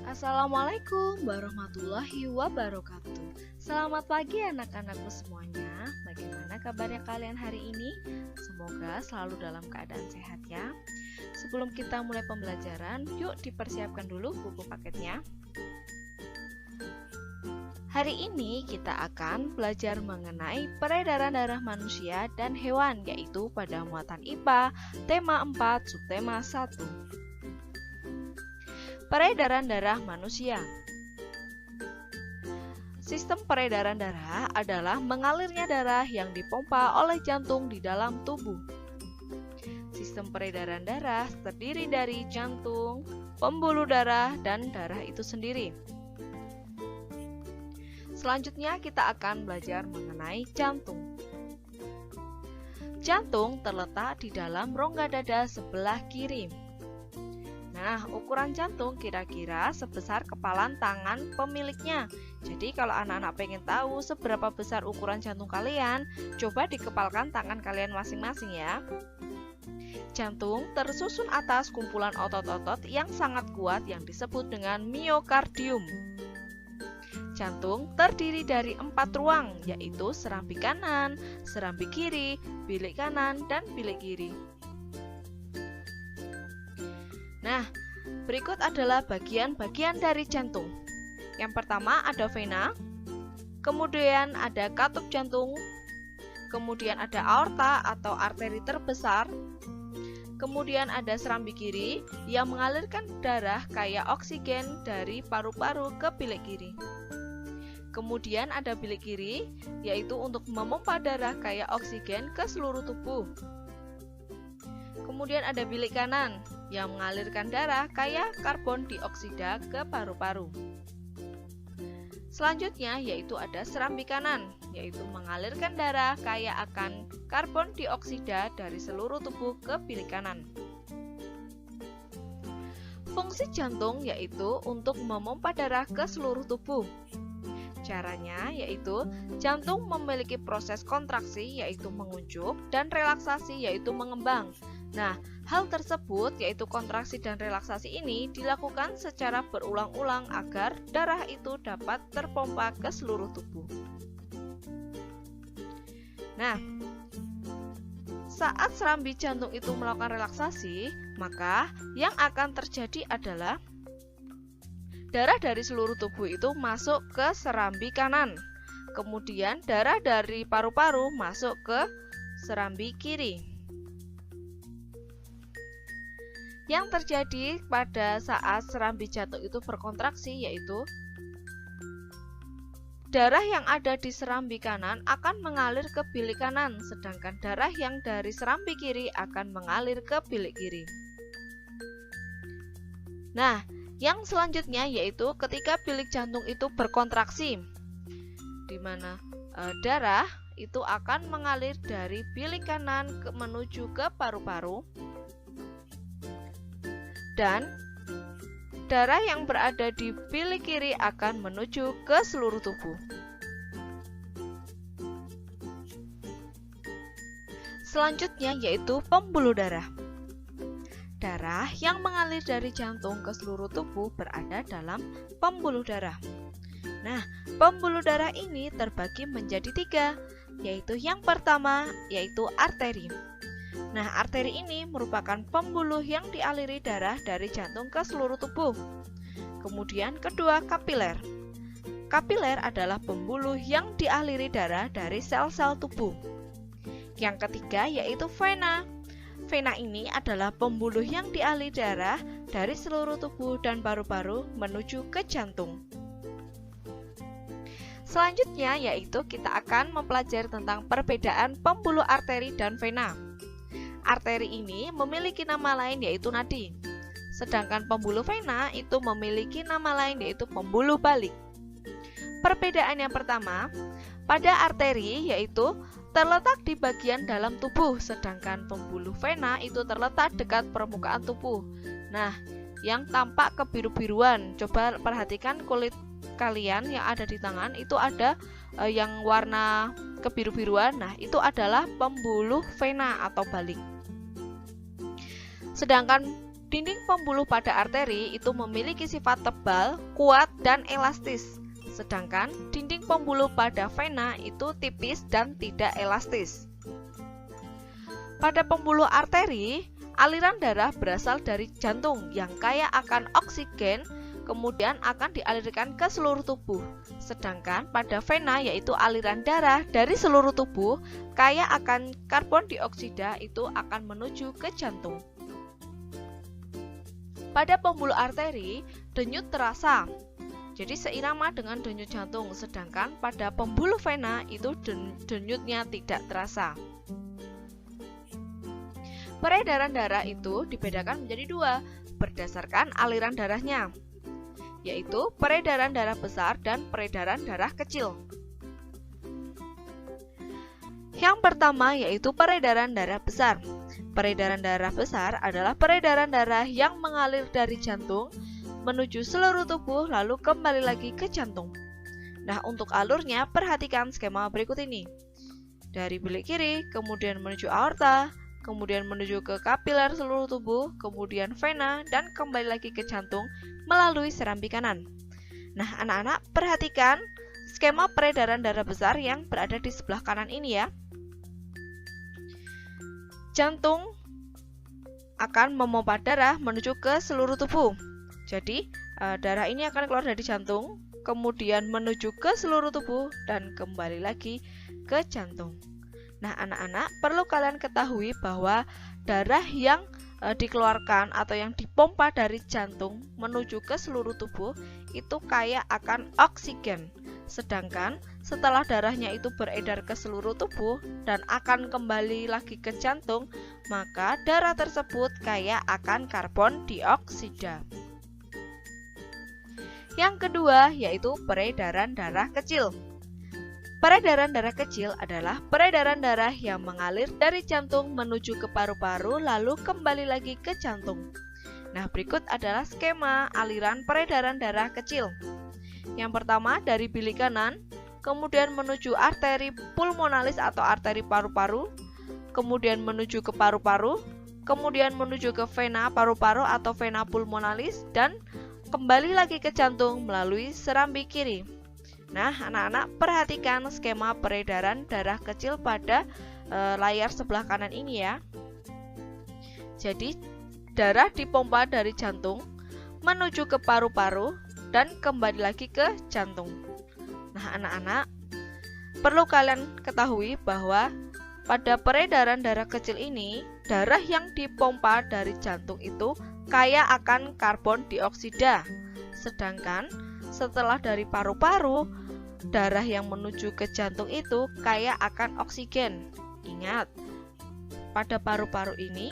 Assalamualaikum warahmatullahi wabarakatuh. Selamat pagi anak-anakku semuanya. Bagaimana kabarnya kalian hari ini? Semoga selalu dalam keadaan sehat ya. Sebelum kita mulai pembelajaran, yuk dipersiapkan dulu buku paketnya. Hari ini kita akan belajar mengenai peredaran darah manusia dan hewan, yaitu pada muatan IPA, tema 4, subtema 1. Peredaran darah manusia. Sistem peredaran darah adalah mengalirnya darah yang dipompa oleh jantung di dalam tubuh. Sistem peredaran darah terdiri dari jantung, pembuluh darah, dan darah itu sendiri. Selanjutnya kita akan belajar mengenai jantung. Jantung terletak di dalam rongga dada sebelah kiri. Nah, ukuran jantung kira-kira sebesar kepalan tangan pemiliknya. Jadi kalau anak-anak pengen tahu seberapa besar ukuran jantung kalian, coba dikepalkan tangan kalian masing-masing ya. Jantung tersusun atas kumpulan otot-otot yang sangat kuat yang disebut dengan miokardium. Jantung terdiri dari 4 ruang, yaitu serambi kanan, serambi kiri, bilik kanan, dan bilik kiri. Nah, berikut adalah bagian-bagian dari jantung. Yang pertama ada vena, kemudian ada katup jantung, kemudian ada aorta atau arteri terbesar, kemudian ada serambi kiri yang mengalirkan darah kaya oksigen dari paru-paru ke bilik kiri. Kemudian ada bilik kiri, yaitu untuk memompa darah kaya oksigen ke seluruh tubuh. Kemudian ada bilik kanan yang mengalirkan darah kaya karbon dioksida ke paru-paru. Selanjutnya yaitu ada serambi kanan, yaitu mengalirkan darah kaya akan karbon dioksida dari seluruh tubuh ke bilik kanan. Fungsi jantung yaitu untuk memompa darah ke seluruh tubuh. Caranya yaitu jantung memiliki proses kontraksi yaitu menguncup dan relaksasi yaitu mengembang. Nah, hal tersebut yaitu kontraksi dan relaksasi ini dilakukan secara berulang-ulang agar darah itu dapat terpompa ke seluruh tubuh. Nah, saat serambi jantung itu melakukan relaksasi, maka yang akan terjadi adalah darah dari seluruh tubuh itu masuk ke serambi kanan. Kemudian darah dari paru-paru masuk ke serambi kiri. Yang terjadi pada saat serambi jantung itu berkontraksi yaitu darah yang ada di serambi kanan akan mengalir ke bilik kanan, sedangkan darah yang dari serambi kiri akan mengalir ke bilik kiri. Nah, yang selanjutnya yaitu ketika bilik jantung itu berkontraksi, di mana darah itu akan mengalir dari bilik kanan menuju ke paru-paru, dan darah yang berada di bilik kiri akan menuju ke seluruh tubuh. Selanjutnya yaitu pembuluh darah. Darah yang mengalir dari jantung ke seluruh tubuh berada dalam pembuluh darah. Nah, pembuluh darah ini terbagi menjadi 3, yaitu yang pertama yaitu arteri. Nah, arteri ini merupakan pembuluh yang dialiri darah dari jantung ke seluruh tubuh. Kemudian kedua, kapiler. Kapiler adalah pembuluh yang dialiri darah dari sel-sel tubuh. Yang ketiga yaitu vena. Vena ini adalah pembuluh yang dialiri darah dari seluruh tubuh dan paru-paru menuju ke jantung. Selanjutnya yaitu kita akan mempelajari tentang perbedaan pembuluh arteri dan vena. Arteri ini memiliki nama lain yaitu nadi, sedangkan pembuluh vena itu memiliki nama lain yaitu pembuluh balik. Perbedaan yang pertama, pada arteri yaitu terletak di bagian dalam tubuh, sedangkan pembuluh vena itu terletak dekat permukaan tubuh. Nah, yang tampak kebiru-biruan, coba perhatikan kulit kalian yang ada di tangan itu ada yang warna kebiru-biruan. Nah, itu adalah pembuluh vena atau balik. Sedangkan Dinding pembuluh pada arteri itu memiliki sifat tebal, kuat, dan elastis. Sedangkan dinding pembuluh pada vena itu tipis dan tidak elastis. Pada pembuluh arteri, aliran darah berasal dari jantung yang kaya akan oksigen, kemudian akan dialirkan ke seluruh tubuh. Sedangkan pada vena, yaitu aliran darah dari seluruh tubuh kaya akan karbon dioksida, itu akan menuju ke jantung. Pada pembuluh arteri, denyut terasa, jadi seirama dengan denyut jantung, sedangkan pada pembuluh vena itu denyutnya tidak terasa. Peredaran darah itu dibedakan menjadi dua berdasarkan aliran darahnya, yaitu peredaran darah besar dan peredaran darah kecil. Yang pertama yaitu peredaran darah besar. Peredaran darah besar adalah peredaran darah yang mengalir dari jantung menuju seluruh tubuh lalu kembali lagi ke jantung. Nah, untuk alurnya perhatikan skema berikut ini. Dari bilik kiri, kemudian menuju aorta, kemudian menuju ke kapiler seluruh tubuh, kemudian vena, dan kembali lagi ke jantung melalui serambi kanan. Nah, anak-anak perhatikan skema peredaran darah besar yang berada di sebelah kanan ini ya. Jantung akan memompa darah menuju ke seluruh tubuh. Jadi, darah ini akan keluar dari jantung, kemudian menuju ke seluruh tubuh, dan kembali lagi ke jantung. Nah, anak-anak perlu kalian ketahui bahwa darah yang dikeluarkan atau yang dipompa dari jantung menuju ke seluruh tubuh itu kaya akan oksigen. Sedangkan setelah darahnya itu beredar ke seluruh tubuh dan akan kembali lagi ke jantung, maka darah tersebut kaya akan karbon dioksida. Yang kedua yaitu peredaran darah kecil. Peredaran darah kecil adalah peredaran darah yang mengalir dari jantung menuju ke paru-paru lalu kembali lagi ke jantung. Nah, berikut adalah skema aliran peredaran darah kecil. Yang pertama dari bilik kanan, kemudian menuju arteri pulmonalis atau arteri paru-paru, kemudian menuju ke paru-paru, kemudian menuju ke vena paru-paru atau vena pulmonalis, dan kembali lagi ke jantung melalui serambi kiri. Nah, anak-anak perhatikan skema peredaran darah kecil pada layar sebelah kanan ini ya. Jadi, darah dipompa dari jantung menuju ke paru-paru dan kembali lagi ke jantung. Nah, anak-anak perlu kalian ketahui bahwa pada peredaran darah kecil ini, darah yang dipompa dari jantung itu kaya akan karbon dioksida. Sedangkan setelah dari paru-paru, darah yang menuju ke jantung itu kaya akan oksigen. Ingat, pada paru-paru ini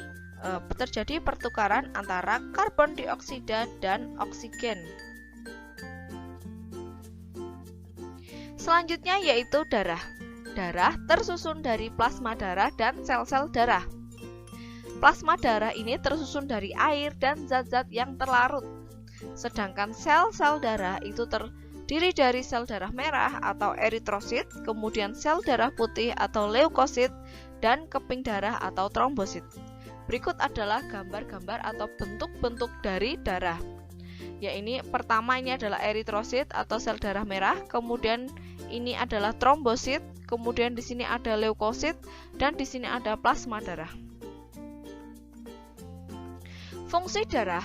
terjadi pertukaran antara karbon dioksida dan oksigen. Selanjutnya yaitu darah. Darah tersusun dari plasma darah dan sel-sel darah. Plasma darah ini tersusun dari air dan zat-zat yang terlarut. Sedangkan sel-sel darah itu terdiri dari sel darah merah atau eritrosit, kemudian sel darah putih atau leukosit, dan keping darah atau trombosit. Berikut adalah gambar-gambar atau bentuk-bentuk dari darah. Ya, ini pertama ini adalah eritrosit atau sel darah merah, kemudian ini adalah trombosit, kemudian di sini ada leukosit, dan di sini ada plasma darah. Fungsi darah.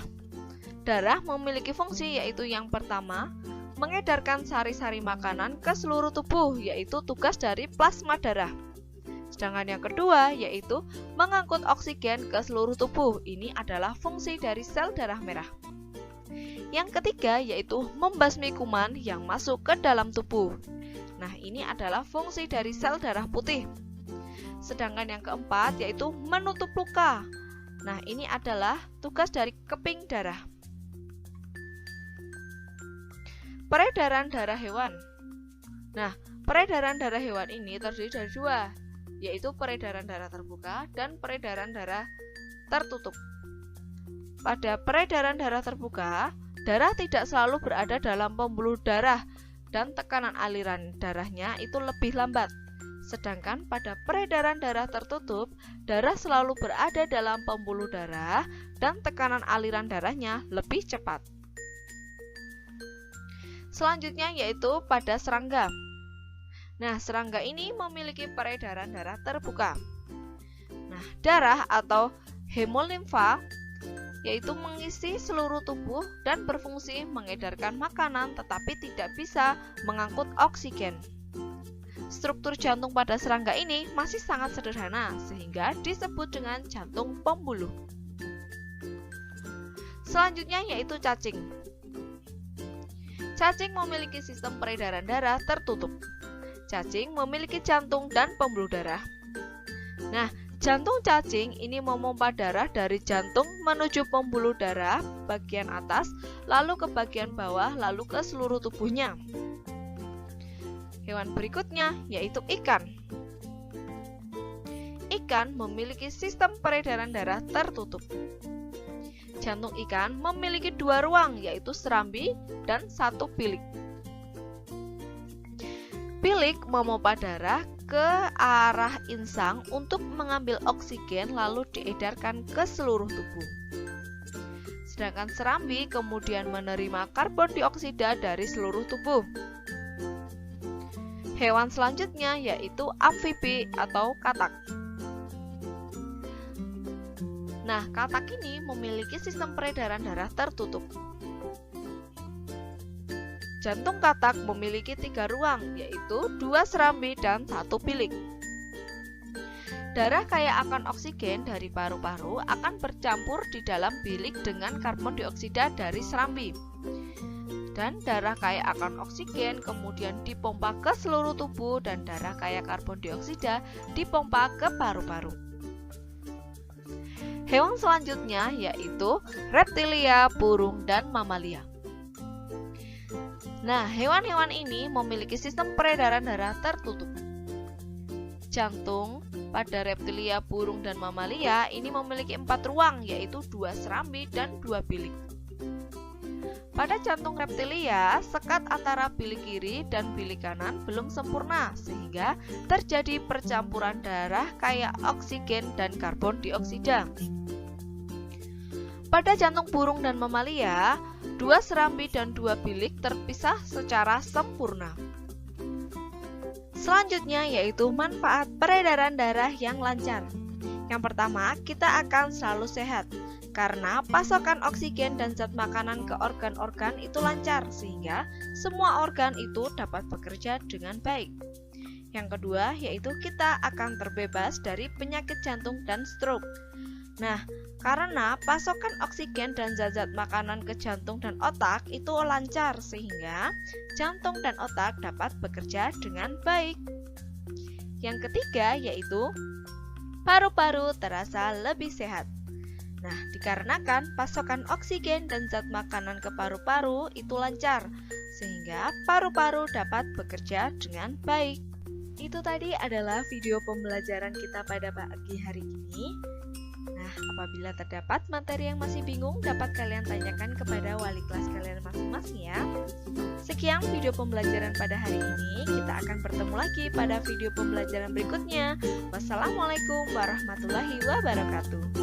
Darah memiliki fungsi yaitu yang pertama, mengedarkan sari-sari makanan ke seluruh tubuh, yaitu tugas dari plasma darah. Sedangkan yang kedua yaitu mengangkut oksigen ke seluruh tubuh. Ini adalah fungsi dari sel darah merah. Yang ketiga yaitu membasmi kuman yang masuk ke dalam tubuh. Nah, ini adalah fungsi dari sel darah putih. Sedangkan yang keempat yaitu menutup luka. Nah, ini adalah tugas dari keping darah. Peredaran darah hewan. Nah, peredaran darah hewan ini terdiri dari dua, yaitu peredaran darah terbuka dan peredaran darah tertutup. Pada peredaran darah terbuka, darah tidak selalu berada dalam pembuluh darah dan tekanan aliran darahnya itu lebih lambat. Sedangkan pada peredaran darah tertutup, darah selalu berada dalam pembuluh darah dan tekanan aliran darahnya lebih cepat. Selanjutnya yaitu pada serangga. Nah, serangga ini memiliki peredaran darah terbuka. Nah, darah atau hemolimfa yaitu mengisi seluruh tubuh dan berfungsi mengedarkan makanan tetapi tidak bisa mengangkut oksigen. Struktur jantung pada serangga ini masih sangat sederhana sehingga disebut dengan jantung pembuluh. Selanjutnya yaitu cacing. Cacing memiliki sistem peredaran darah tertutup. Cacing memiliki jantung dan pembuluh darah. Nah, jantung cacing ini memompa darah dari jantung menuju pembuluh darah bagian atas, lalu ke bagian bawah, lalu ke seluruh tubuhnya. Hewan berikutnya yaitu ikan. Ikan memiliki sistem peredaran darah tertutup. Jantung ikan memiliki dua ruang yaitu serambi dan satu bilik. Bilik memompa darah ke arah insang untuk mengambil oksigen lalu diedarkan ke seluruh tubuh. Sedangkan serambi kemudian menerima karbon dioksida dari seluruh tubuh. Hewan selanjutnya yaitu amfibi atau katak. Nah, katak ini memiliki sistem peredaran darah tertutup. Jantung katak memiliki 3 ruang, yaitu 2 serambi dan 1 bilik. Darah kaya akan oksigen dari paru-paru akan bercampur di dalam bilik dengan karbon dioksida dari serambi. Dan darah kaya akan oksigen kemudian dipompa ke seluruh tubuh dan darah kaya karbon dioksida dipompa ke paru-paru. Hewan selanjutnya yaitu reptilia, burung, dan mamalia. Nah, hewan-hewan ini memiliki sistem peredaran darah tertutup. Jantung pada reptilia, burung, dan mamalia ini memiliki 4 ruang yaitu 2 serambi dan 2 bilik. Pada jantung reptilia, sekat antara bilik kiri dan bilik kanan belum sempurna sehingga terjadi percampuran darah kaya oksigen dan karbon dioksida. Pada jantung burung dan mamalia, 2 serambi dan 2 bilik terpisah secara sempurna. Selanjutnya yaitu manfaat peredaran darah yang lancar. Yang pertama, kita akan selalu sehat karena pasokan oksigen dan zat makanan ke organ-organ itu lancar sehingga semua organ itu dapat bekerja dengan baik. Yang kedua yaitu kita akan terbebas dari penyakit jantung dan stroke. Nah, karena pasokan oksigen dan zat-zat makanan ke jantung dan otak itu lancar sehingga jantung dan otak dapat bekerja dengan baik. Yang ketiga yaitu paru-paru terasa lebih sehat. Nah, dikarenakan pasokan oksigen dan zat makanan ke paru-paru itu lancar, sehingga paru-paru dapat bekerja dengan baik. Itu tadi adalah video pembelajaran kita pada pagi hari ini. Nah, apabila terdapat materi yang masih bingung, dapat kalian tanyakan kepada wali kelas kalian masing-masing ya. Sekian video pembelajaran pada hari ini. Kita akan bertemu lagi pada video pembelajaran berikutnya. Wassalamualaikum warahmatullahi wabarakatuh.